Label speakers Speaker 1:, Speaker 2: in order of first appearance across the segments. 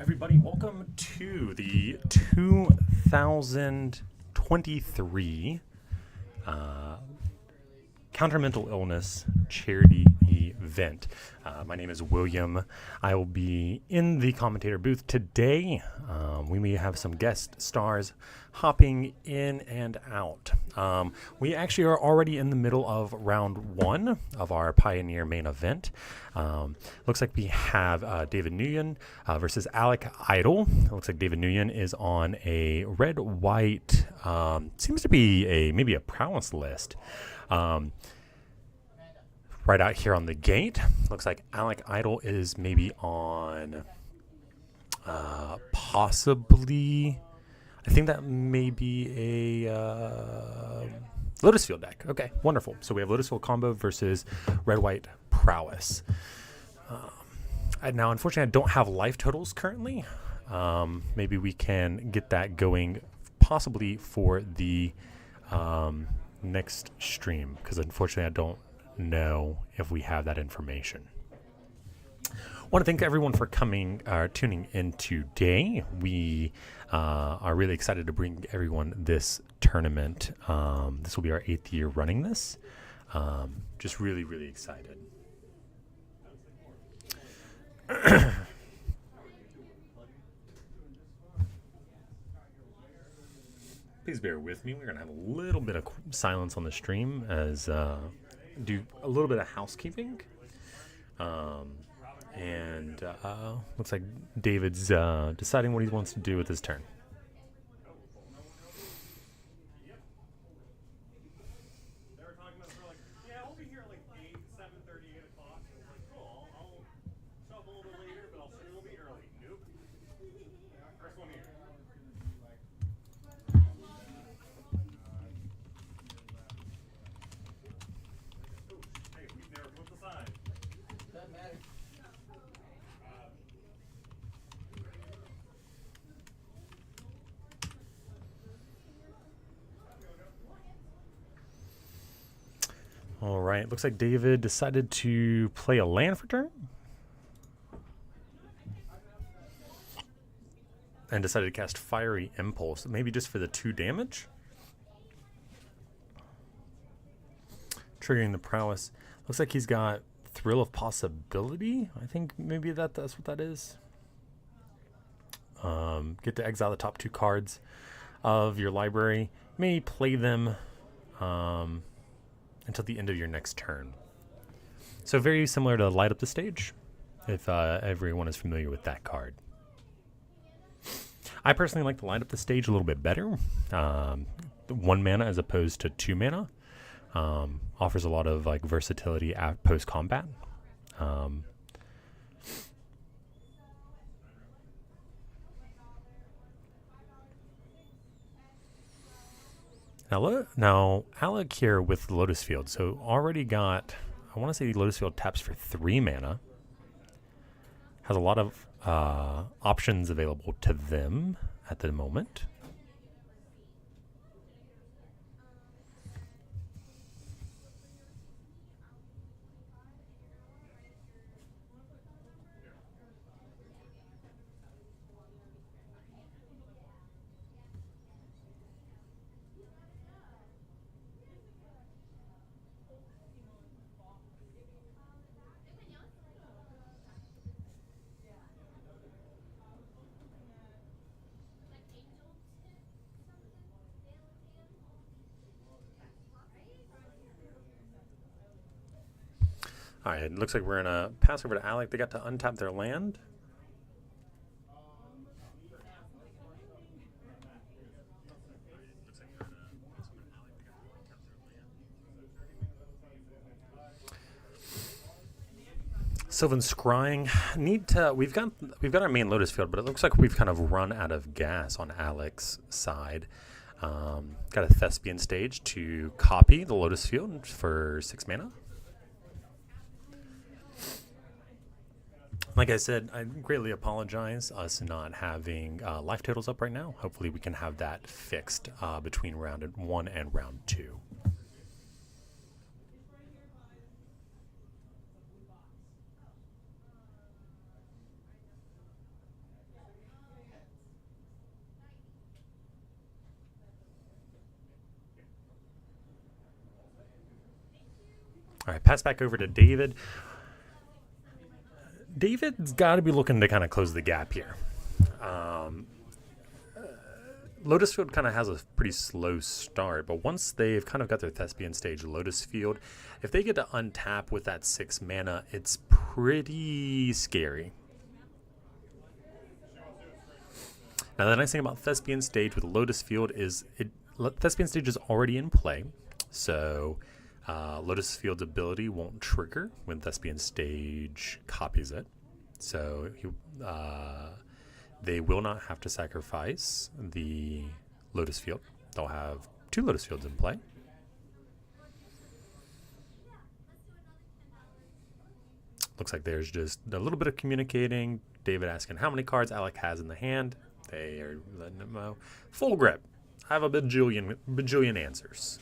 Speaker 1: everybody. Welcome to the 2023 Counter Mental Illness Charity Event. My name is William. I will be in the commentator booth today. We may have some guest stars hopping in and out. We actually are already in the middle of round one of our Pioneer main event. Looks like we have David Nguyen versus Alec Idle. It looks like David Nguyen is on a red-white, seems to be maybe a prowess list. Right out here on the gate, looks like Alec Idle is maybe on possibly, I think that may be a Lotus Field deck. Okay, wonderful. So we have Lotus Field combo versus red-white prowess. Now, unfortunately, I don't have life totals currently. Maybe we can get that going possibly for the next stream, because unfortunately I don't know if we have that information. I want to thank everyone for tuning in today. We are really excited to bring everyone this tournament. This will be our 8th year running this. Just really, really excited. Please bear with me. We're going to have a little bit of silence on the stream as do a little bit of housekeeping. And looks like David's deciding what he wants to do with his turn. All right, looks like David decided to play a land for turn. And decided to cast Fiery Impulse, maybe just for the 2 damage. Triggering the prowess. Looks like he's got Thrill of Possibility. I think maybe that's what that is. Get to exile the top 2 cards of your library. Maybe play them until the end of your next turn. So very similar to Light Up the Stage, if everyone is familiar with that card. I personally like to Light Up the Stage a little bit better. 1 mana as opposed to 2 mana. Offers a lot of versatility at post-combat. Now, Alec here with Lotus Field. So already got, I want to say Lotus Field taps for 3 mana. Has a lot of options available to them at the moment. All right, it looks like we're going to pass over to Alec. They got to untap their land. Sylvan Scrying. We've got our main Lotus Field, but it looks like we've kind of run out of gas on Alec's side. Got a Thespian Stage to copy the Lotus Field for 6 mana. Like I said, I greatly apologize us not having life totals up right now. Hopefully we can have that fixed between round 1 and round 2. All right, pass back over to David. David's got to be looking to kind of close the gap here. Lotus Field kind of has a pretty slow start, but once they've kind of got their Thespian Stage Lotus Field, if they get to untap with that 6 mana, it's pretty scary. Now, the nice thing about Thespian Stage with Lotus Field is Thespian Stage is already in play, so Lotus Field's ability won't trigger when Thespian Stage copies it. So they will not have to sacrifice the Lotus Field. They'll have 2 Lotus Fields in play. Looks like there's just a little bit of communicating. David asking how many cards Alec has in the hand. They are letting him know. Full grip. I have a bajillion answers.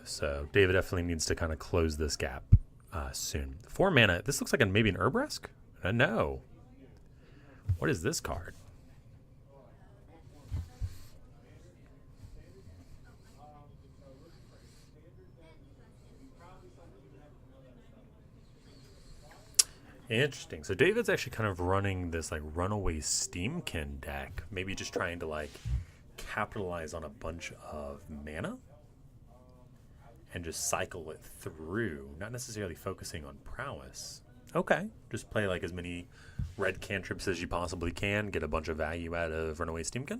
Speaker 1: So David definitely needs to kind of close this gap soon. 4 mana. This looks like maybe an Urbrask? No. What is this card? Interesting. So David's actually kind of running this like runaway Steamkin deck. Maybe just trying to like capitalize on a bunch of mana and just cycle it through. Not necessarily focusing on prowess. Okay. Just play like as many red cantrips as you possibly can. Get a bunch of value out of runaway Steamkin.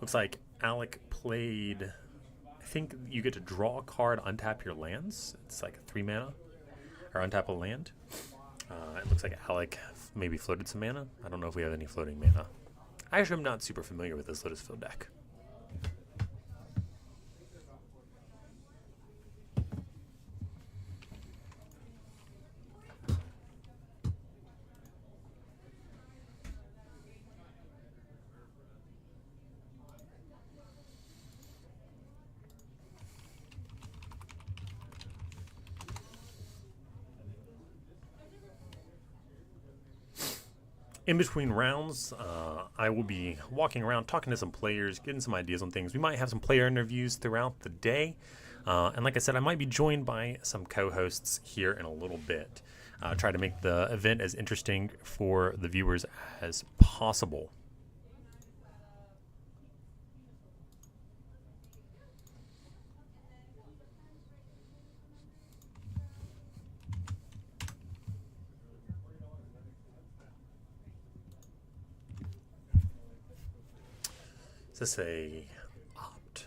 Speaker 1: Looks like Alec played, I think you get to draw a card, untap your lands. It's like 3 mana, or untap a land. It looks like Alec maybe floated some mana. I don't know if we have any floating mana. I actually am not super familiar with this Lotus Field deck. In between rounds, I will be walking around, talking to some players, getting some ideas on things. We might have some player interviews throughout the day. And like I said, I might be joined by some co-hosts here in a little bit. Try to make the event as interesting for the viewers as possible. Is this a opt?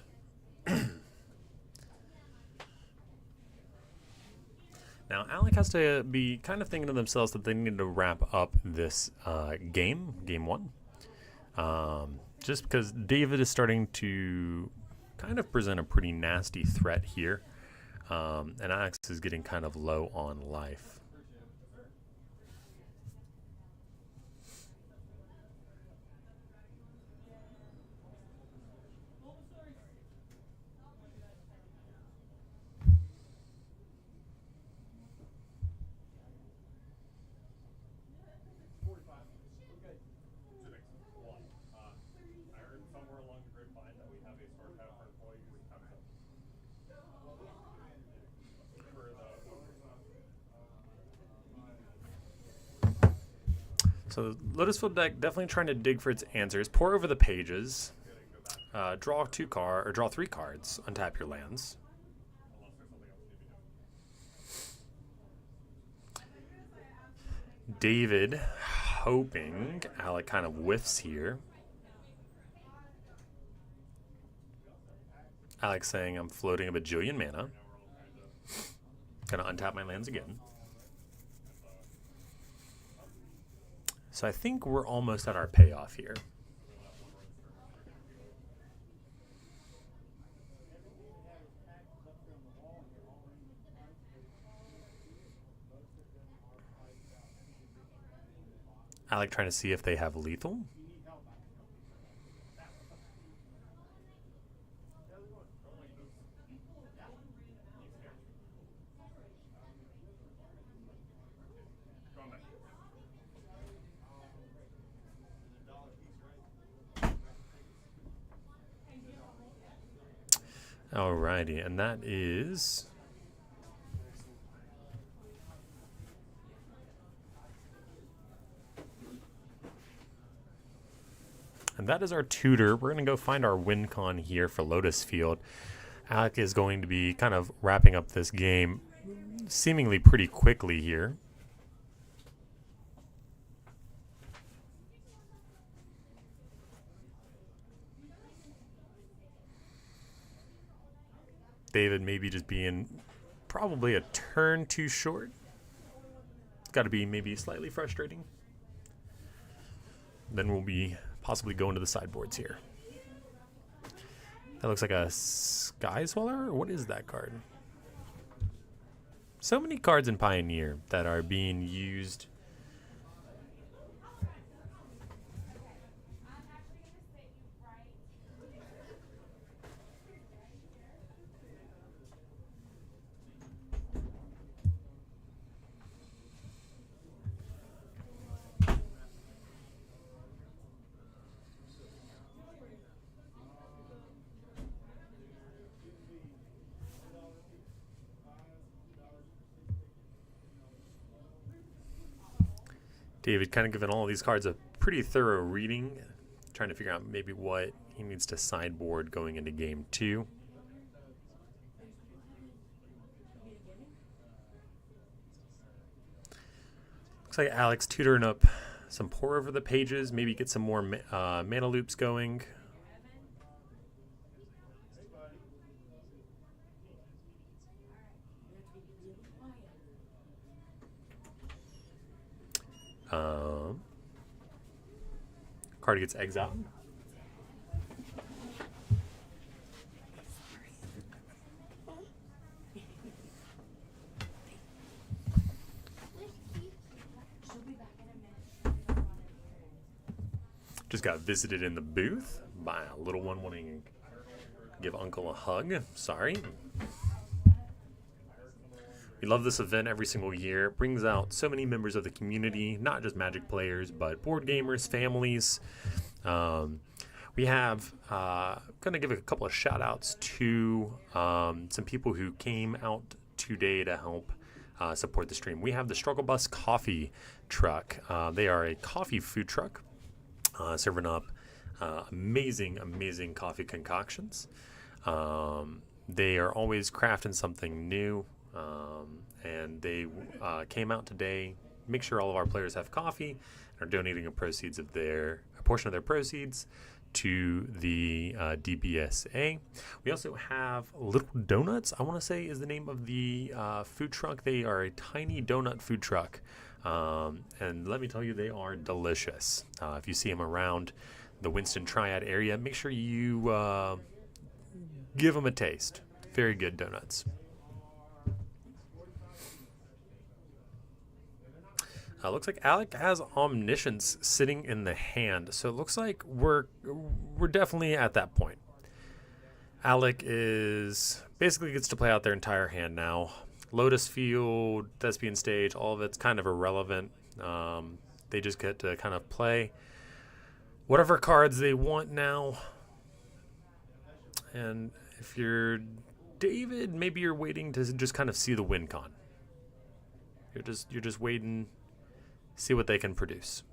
Speaker 1: Now, Alec has to be kind of thinking to themselves that they need to wrap up this game 1. Just because David is starting to kind of present a pretty nasty threat here. And Alex is getting kind of low on life. So Lotus Field deck definitely trying to dig for its answers. Pour over the pages. Draw 3 cards. Untap your lands. David hoping Alec kind of whiffs here. Alex saying I'm floating a bajillion mana. Gonna untap my lands again. So I think we're almost at our payoff here. Alec trying to see if they have lethal. Alrighty, and that is... And that is our tutor. We're going to go find our win con here for Lotus Field. Alec is going to be kind of wrapping up this game seemingly pretty quickly here. David maybe just being probably a turn too short. It's got to be maybe slightly frustrating. Then we'll be possibly going to the sideboards here. That looks like a Sky Swallower, or what is that card? So many cards in Pioneer that are being used. David kind of giving all of these cards a pretty thorough reading, trying to figure out maybe what he needs to sideboard going into game 2. Looks like Alex tutoring up some Pour Over the Pages, maybe get some more mana loops going. Card gets exiled. Just got visited in the booth by a little one wanting to give Uncle a hug. Sorry. We love this event every single year. It brings out so many members of the community, not just Magic players, but board gamers, families. We have, going to give a couple of shout outs to some people who came out today to help support the stream. We have the Struggle Bus Coffee Truck. They are a coffee food truck serving up amazing coffee concoctions. They are always crafting something new. And they came out today, make sure all of our players have coffee, and are donating a portion of their proceeds to the DBSA. We also have Little Donuts, I want to say is the name of the food truck. They are a tiny donut food truck, and let me tell you, they are delicious. If you see them around the Winston Triad area, make sure you give them a taste. Very good donuts. Looks like Alec has Omniscience sitting in the hand, so it looks like we're definitely at that point. Alec is basically gets to play out their entire hand now. Lotus Field, Thespian Stage, all of it's kind of irrelevant. They just get to kind of play whatever cards they want now. And if you're David, maybe you're waiting to just kind of see the win con. You're just waiting. See what they can produce.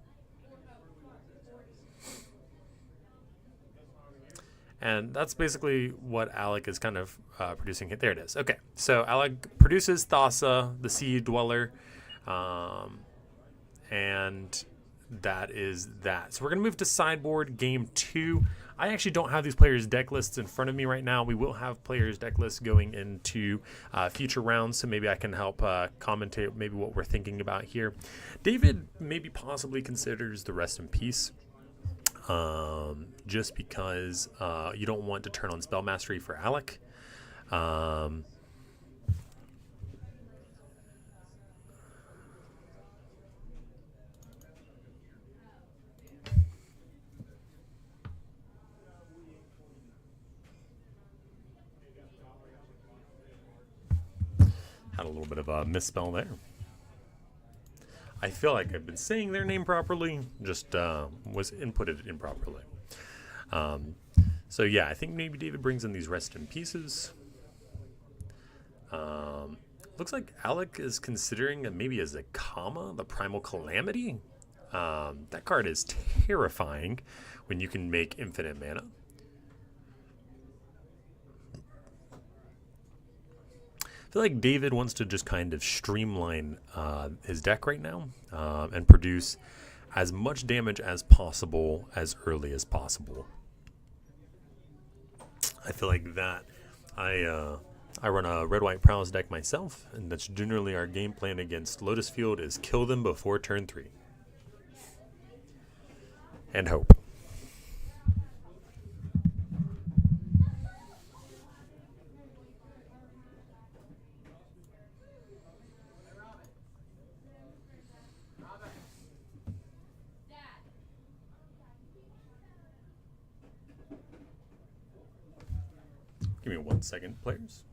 Speaker 1: And that's basically what Alec is kind of producing. There it is. Okay, so Alec produces Thassa, the Sea Dweller, and that is that. So we're going to move to sideboard game 2. I actually don't have these players' deck lists in front of me right now. We will have players' deck lists going into future rounds, so maybe I can help commentate maybe what we're thinking about here. David maybe possibly considers the Rest in Peace, just because you don't want to turn on Spell Mastery for Alec. Had a little bit of a misspell there. I feel like I've been saying their name properly, just was inputted improperly. So yeah, I think maybe David brings in these rest in pieces. Looks like Alec is considering maybe as a comma the Primal Calamity. That card is terrifying when you can make infinite mana. I feel like David wants to just kind of streamline his deck right now and produce as much damage as possible as early as possible. I feel like that I run a red-white prowess deck myself, and that's generally our game plan against Lotus Field is kill them before turn 3. And hope. Give me 1 second, players.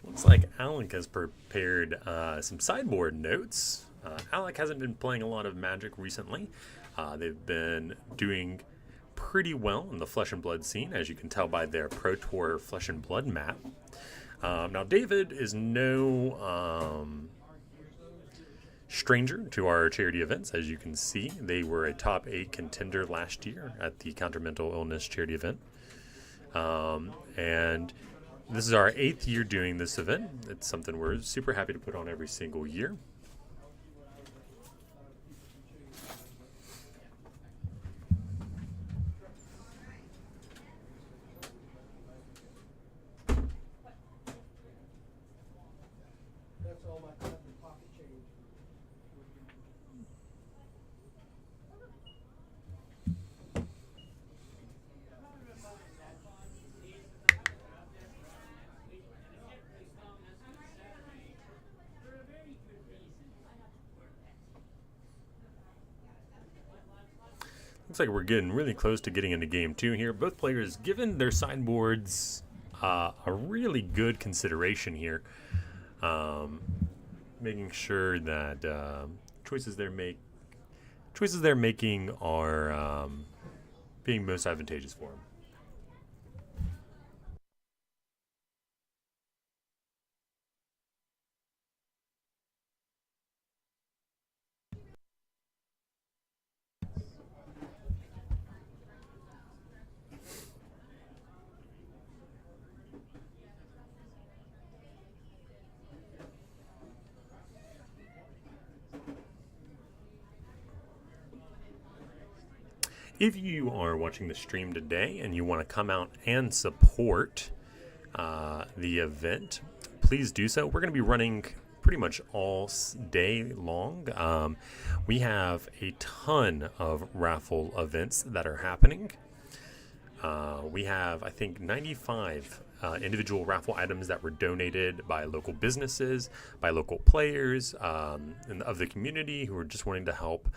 Speaker 1: Looks like Alec has prepared some sideboard notes. Alec hasn't been playing a lot of Magic recently. They've been doing pretty well in the Flesh and Blood scene, as you can tell by their Pro Tour Flesh and Blood map. Now, David is no stranger to our charity events. As you can see, they were a top 8 contender last year at the Counter Mental Illness charity event. And this is our 8th year doing this event. It's something we're super happy to put on every single year.
Speaker 2: That's all my pocket change.
Speaker 1: Looks like we're getting really close to getting into game 2 here. Both players given their sideboards a really good consideration here. Making sure that choices they're making are being most advantageous for them. If you are watching the stream today and you want to come out and support the event, please do so. We're going to be running pretty much all day long. We have a ton of raffle events that are happening. We have, I think, 95 individual raffle items that were donated by local businesses, by local players and of the community who are just wanting to help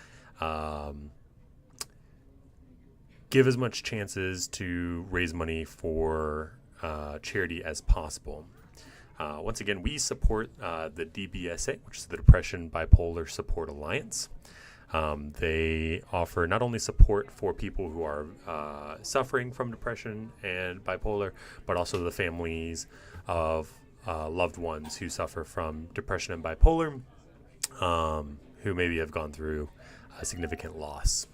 Speaker 1: give as much chances to raise money for charity as possible. Once again, we support the DBSA, which is the Depression Bipolar Support Alliance. They offer not only support for people who are suffering from depression and bipolar, but also the families of loved ones who suffer from depression and bipolar, who maybe have gone through a significant loss.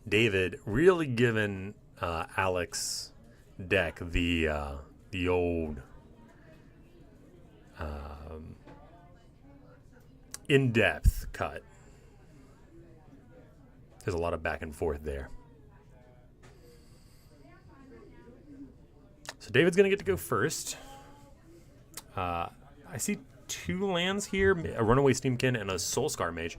Speaker 1: David really given Alec's deck the old in-depth cut. There's a lot of back and forth there. So David's going to get to go first. I see 2 lands here, a Runaway Steamkin and a Soulscar Mage.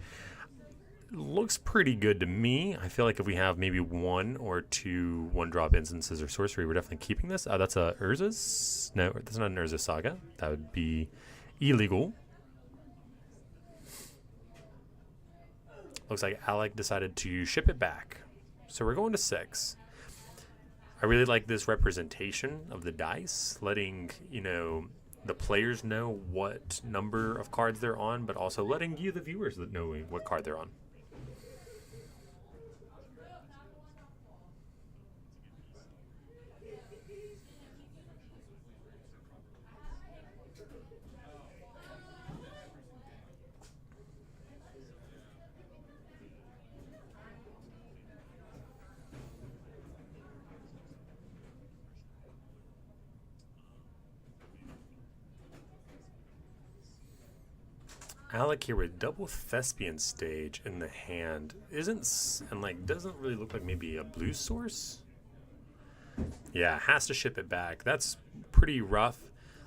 Speaker 1: Looks pretty good to me. I feel like if we have maybe 1 or 2 1-drop instances or sorcery, we're definitely keeping this. That's a Urza's. No, that's not an Urza Saga. That would be illegal. Looks like Alec decided to ship it back. So we're going to 6. I really like this representation of the dice, letting, you know, the players know what number of cards they're on, but also letting you, the viewers, know what card they're on. Alec here with double Thespian Stage in the hand doesn't really look like maybe a blue source. Yeah, has to ship it back. That's pretty rough.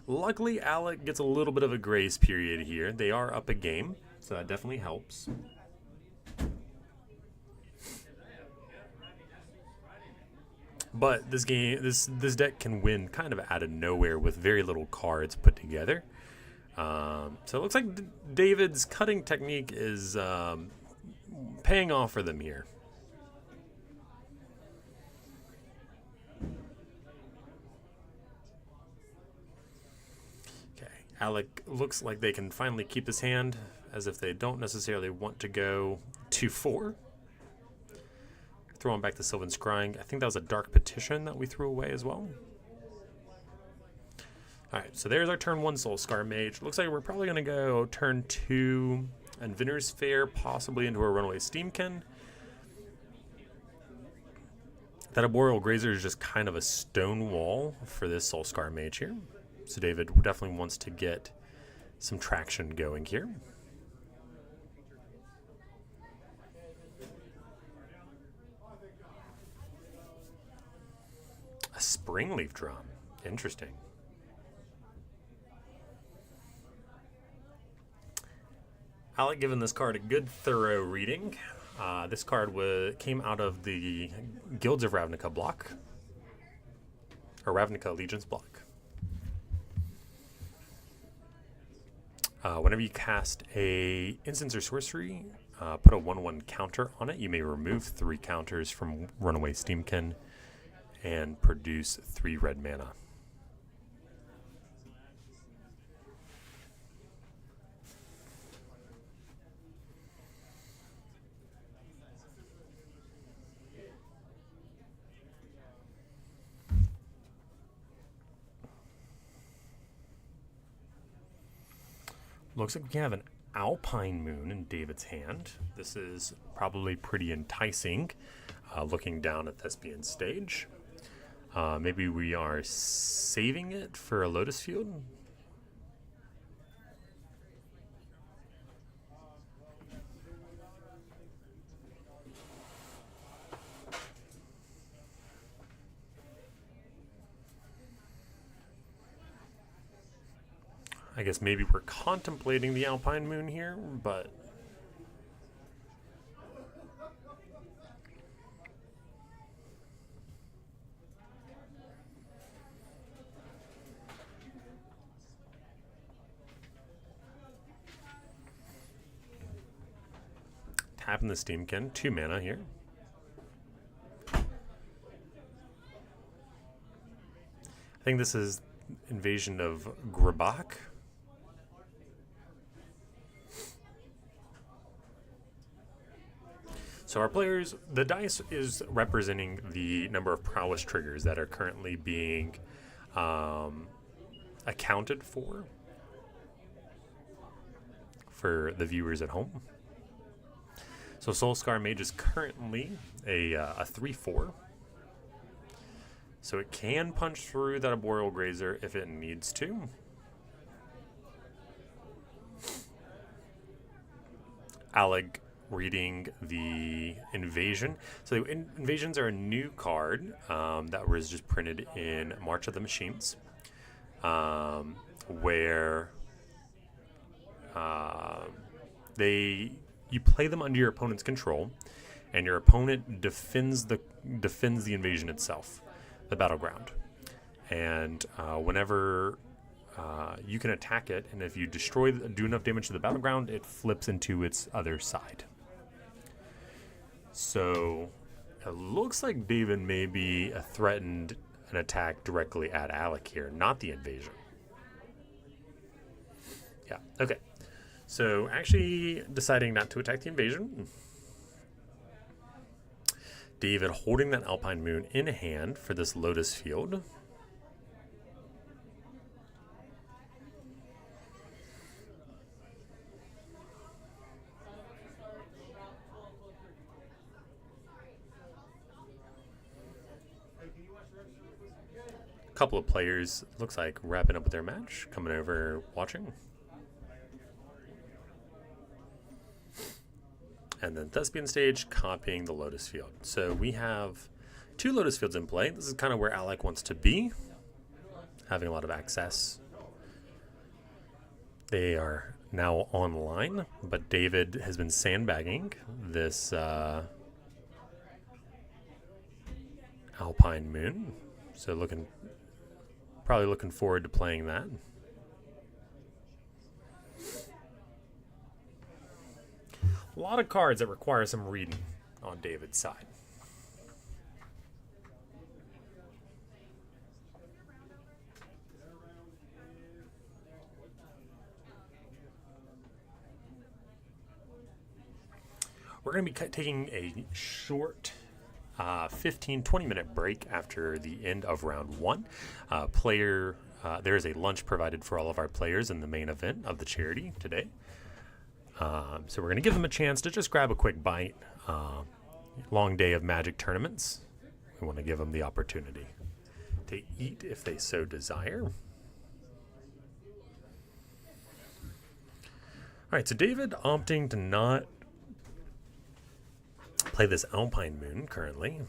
Speaker 1: Luckily, Alec gets a little bit of a grace period here. They are up a game, so that definitely helps. But this deck can win kind of out of nowhere with very little cards put together. So it looks like David's cutting technique is paying off for them here. Okay, Alec looks like they can finally keep this hand, as if they don't necessarily want to go 2-4. Throwing back the Sylvan Scrying. I think that was a Dark Petition that we threw away as well. Alright, so there's our turn 1 Soulscar Mage. Looks like we're probably going to go turn 2 Inventor's Fair, possibly into a Runaway Steamkin. That Arboreal Grazer is just kind of a stone wall for this Soulscar Mage here. So David definitely wants to get some traction going here. A Springleaf Drum. Interesting. Alec giving this card a good thorough reading. This card came out of the Guilds of Ravnica block, or Ravnica Allegiance block. Whenever you cast a instance or sorcery, put a 1/1 counter on it. You may remove 3 counters from Runaway Steamkin and produce 3 red mana. Looks like we can have an Alpine Moon in David's hand. This is probably pretty enticing, looking down at Thespian Stage. Maybe we are saving it for a Lotus Field. I guess maybe we're contemplating the Alpine Moon here, but tapping the Steamkin, 2 mana here. I think this is Invasion of Grabak. So our players, the dice is representing the number of prowess triggers that are currently being accounted for the viewers at home. So Soulscar Mage is currently a 3/4. So it can punch through that Arboreal Grazer if it needs to. Alec reading the Invasion. So Invasions are a new card that was just printed in March of the Machines, where you play them under your opponent's control, and your opponent defends the invasion itself, the battleground. And whenever you can attack it, and if you do enough damage to the battleground, it flips into its other side. So it looks like David may be threatened an attack directly at Alec here, not the invasion. Yeah, okay. So actually deciding not to attack the invasion. David holding that Alpine Moon in hand for this Lotus Field. A couple of players, looks like, wrapping up with their match, coming over, watching. And then Thespian Stage copying the Lotus Field. So we have 2 Lotus Fields in play. This is kind of where Alec wants to be, having a lot of access. They are now online, but David has been sandbagging this Alpine Moon. So probably looking forward to playing that. A lot of cards that require some reading on David's side. We're going to be taking a short 15-20 minute break after the end of round 1. There is a lunch provided for all of our players in the main event of the charity today. So we're going to give them a chance to just grab a quick bite. Long day of Magic tournaments. We want to give them the opportunity to eat if they so desire. All right, so David opting to not play this Alpine Moon currently,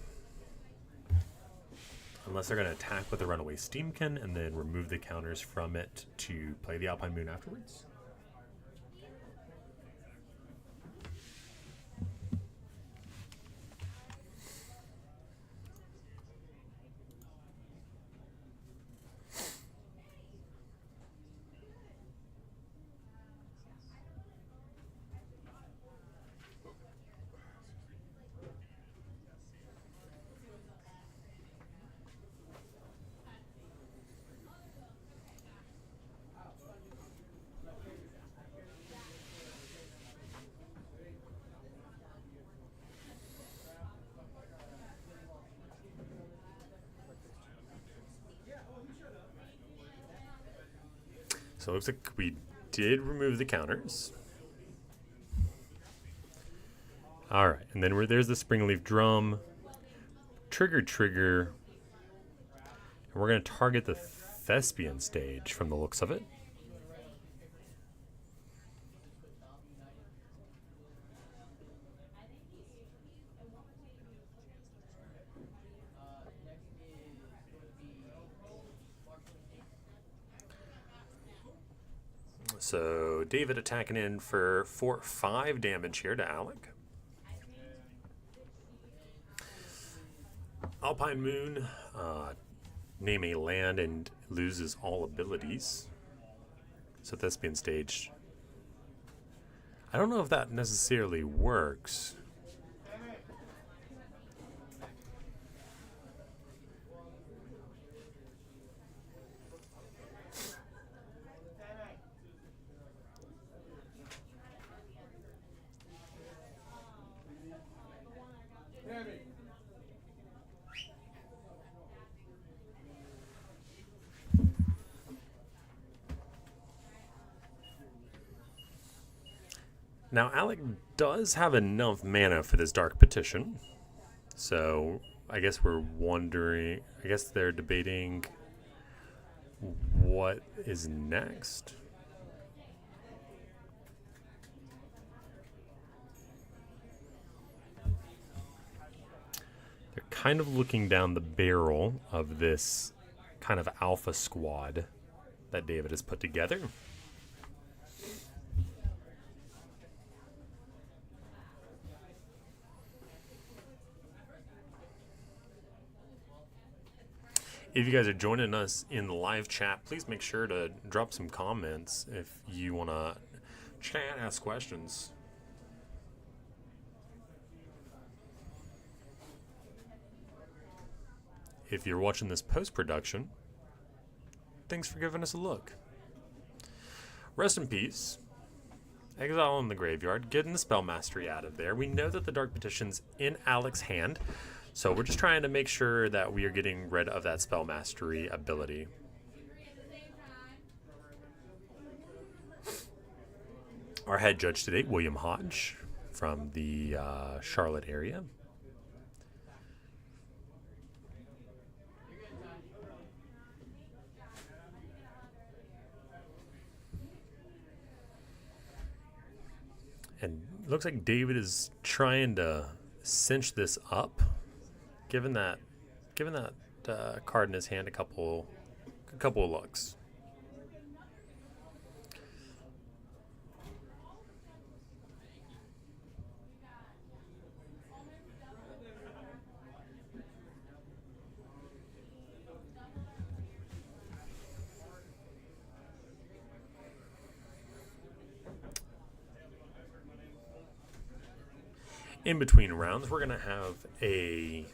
Speaker 1: unless they're going to attack with the Runaway Steamkin and then remove the counters from it to play the Alpine Moon afterwards. So it looks like we did remove the counters. All right, and then there's the Springleaf Drum. Trigger. And we're going to target the Thespian Stage from the looks of it. So David attacking in for 5 damage here to Alec. Alpine Moon, name a land and loses all abilities. So Thespian Stage. I don't know if that necessarily works. Now, Alec does have enough mana for this Dark Petition, so I guess we're wondering, I guess they're debating what is next. kind of looking down the barrel of this kind of alpha squad that David has put together. If you guys are joining us in the live chat, please make sure to drop some comments if you want to chat, ask questions. If you're watching this post-production, thanks for giving us a look. Rest in peace. Exile in the Graveyard, getting the Spell Mastery out of there. We know that the Dark Petition's in Alec's hand, so we're just trying to make sure that we are getting rid of that Spell Mastery ability. Our head judge today, William Hodge, from the Charlotte area. And it looks like David is trying to cinch this up, given that card in his hand a couple of looks. In between rounds, we're going to have a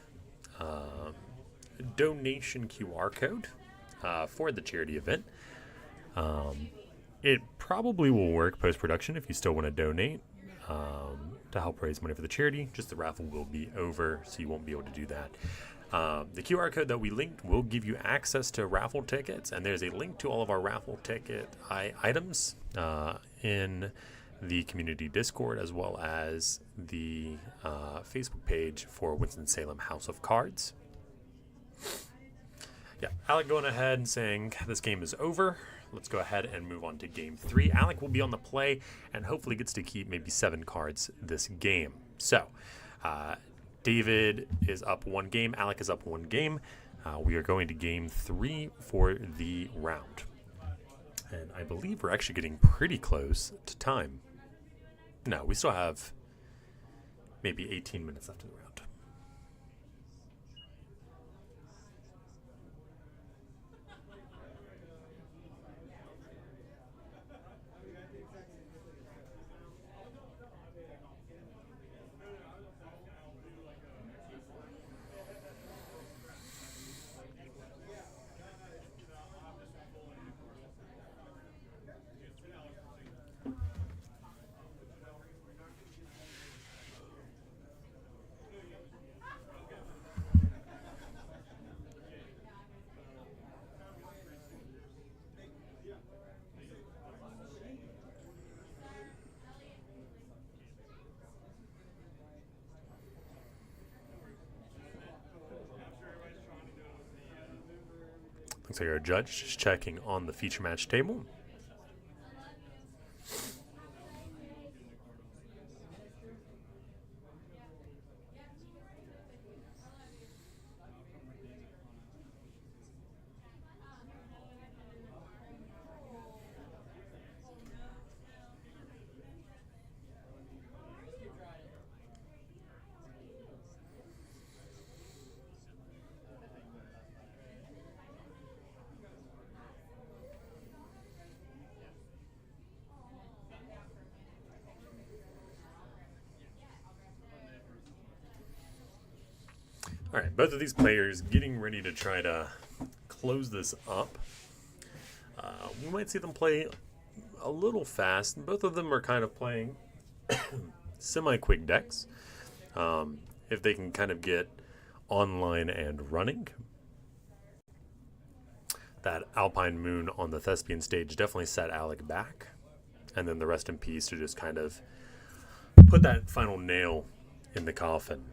Speaker 1: donation QR code for the charity event. It probably will work post-production if you still want to donate to help raise money for the charity. Just the raffle will be over, so you won't be able to do that. The QR code that we linked will give you access to raffle tickets, and there's a link to all of our raffle ticket items in the community Discord, as well as the Facebook page for Winston-Salem House of Cards. Yeah, Alec going ahead and saying this game is over. Let's go ahead and move on to game 3. Alec will be on the play and hopefully gets to keep maybe 7 cards this game. So, David is up 1 game. Alec is up 1 game. We are going to game 3 for the round. And I believe we're actually getting pretty close to time. No, we still have maybe 18 minutes left in the round. Looks like our judge is checking on the feature match table. All right, both of these players getting ready to try to close this up. We might see them play a little fast. Both of them are kind of playing semi-quick decks. If they can kind of get online and running. That Alpine Moon on the Thespian stage definitely set Alec back. And then the Rest in Peace to just kind of put that final nail in the coffin.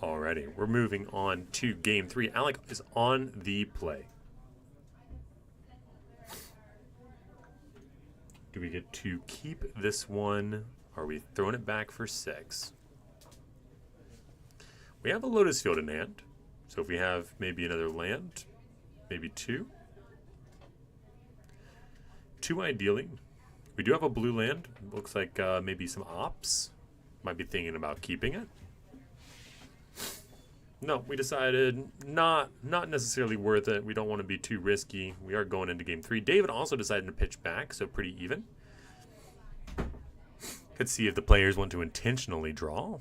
Speaker 1: All Alrighty, we're moving on to game 3. Alec is on the play. Do we get to keep this one? Are we throwing it back for 6? We have a Lotus Field in hand. So if we have maybe another land, maybe 2. 2 ideally. We do have a blue land. Looks like maybe some ops. Might be thinking about keeping it. No, we decided not necessarily worth it. We don't want to be too risky. We are going into game 3. David also decided to pitch back, so pretty even. Could see if the players want to intentionally draw.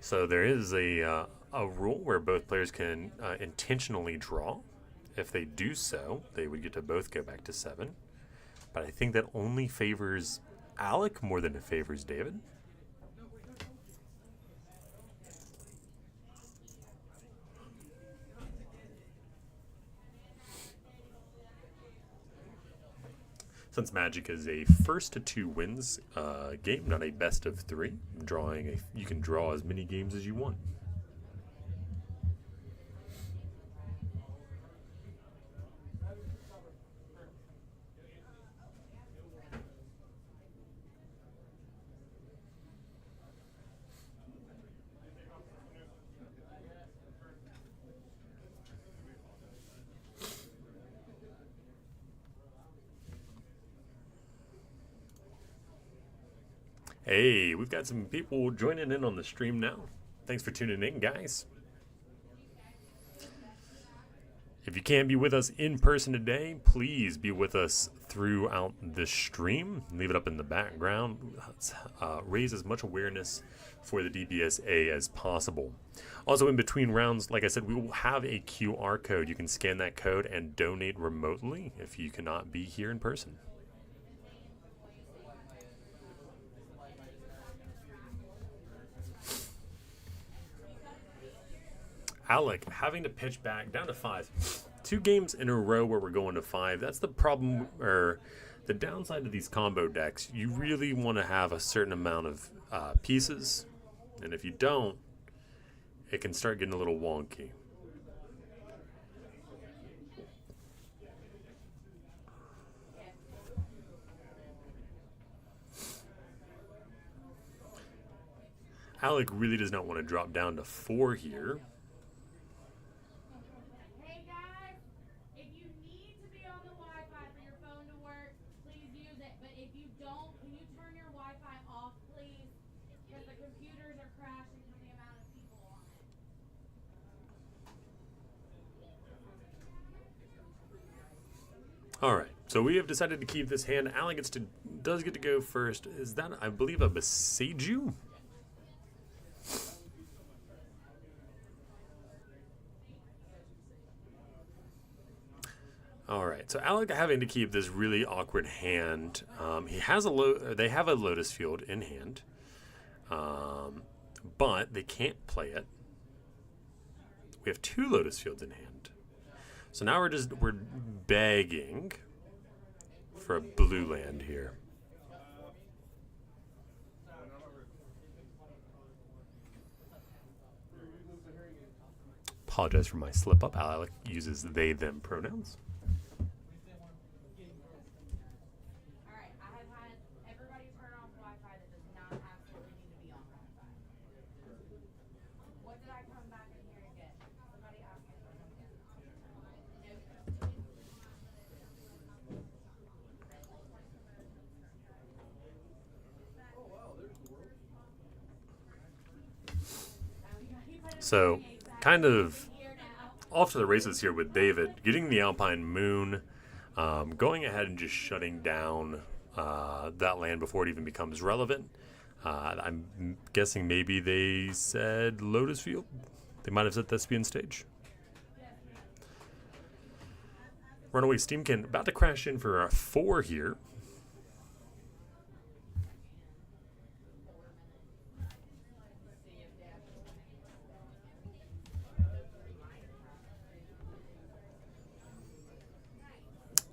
Speaker 1: So there is a rule where both players can intentionally draw. If they do so, they would get to both go back to 7. But I think that only favors Alec more than it favors David. Since Magic is a first to 2 wins game, not a best of 3, you can draw as many games as you want. Hey, we've got some people joining in on the stream now. Thanks for tuning in, guys. If you can't be with us in person today, please be with us throughout the stream. Leave it up in the background. Let's raise as much awareness for the DBSA as possible. Also, in between rounds, like I said, we will have a QR code. You can scan that code and donate remotely if you cannot be here in person. Alec having to pitch back down to 5. 2 games in a row where we're going to 5. That's the problem, or the downside of these combo decks. You really want to have a certain amount of pieces, and if you don't, it can start getting a little wonky. Alec really does not want to drop down to 4 here. All right, so we have decided to keep this hand. Alec does get to go first. Is that, I believe, a Boseiju? All right, so Alec having to keep this really awkward hand. He has they have a Lotus Field in hand, but they can't play it. We have 2 Lotus Fields in hand. So now we're begging for a blue land here. Apologize for my slip up. Alec uses they them pronouns. So, kind of off to the races here with David, getting the Alpine Moon, going ahead and just shutting down that land before it even becomes relevant. I'm guessing maybe they said Lotus Field. They might have said Thespian Stage. Runaway Steamkin about to crash in for a 4 here.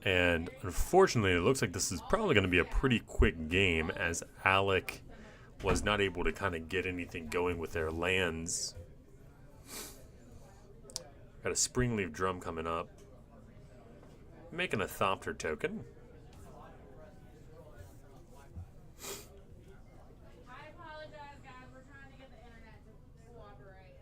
Speaker 1: And unfortunately, it looks like this is probably going to be a pretty quick game as Alec was not able to kind of get anything going with their lands. Got a Springleaf Drum coming up. Making a Thopter token.
Speaker 3: I apologize, guys. We're trying to get the internet to cooperate.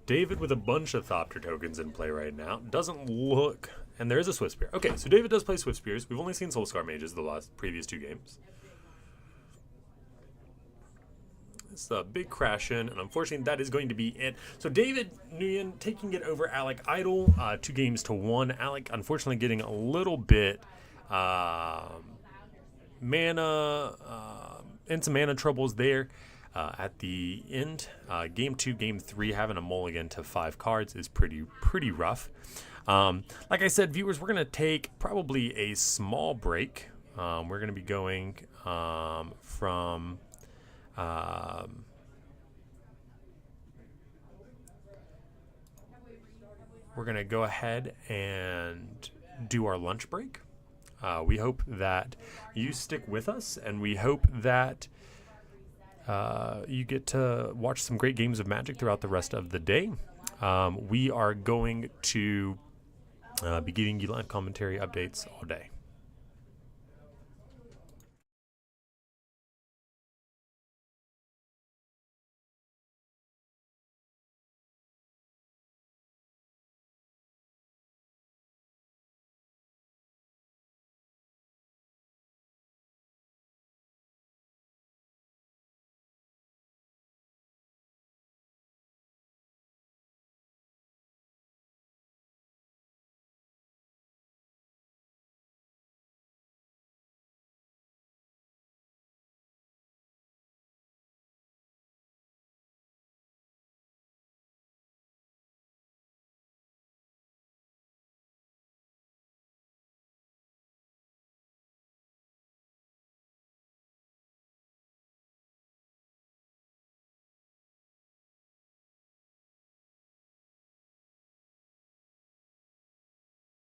Speaker 1: David with a bunch of Thopter tokens in play right now. Doesn't look... And there is a Swift Spear. Okay, so David does play Swift Spears. We've only seen Soulscar Mages the previous 2 games. It's a big crash in, and unfortunately that is going to be it. So David Nguyen taking it over Alec Idle, 2 games to 1. Alec unfortunately getting a little bit mana, and some mana troubles there. At the end, game 2, game 3, having a mulligan to 5 cards is pretty rough. Like I said, viewers, we're going to take probably a small break. We're going to be going from... we're going to go ahead and do our lunch break. We hope that you stick with us, and we hope that you get to watch some great games of Magic throughout the rest of the day. We are going to be giving you live commentary updates all day.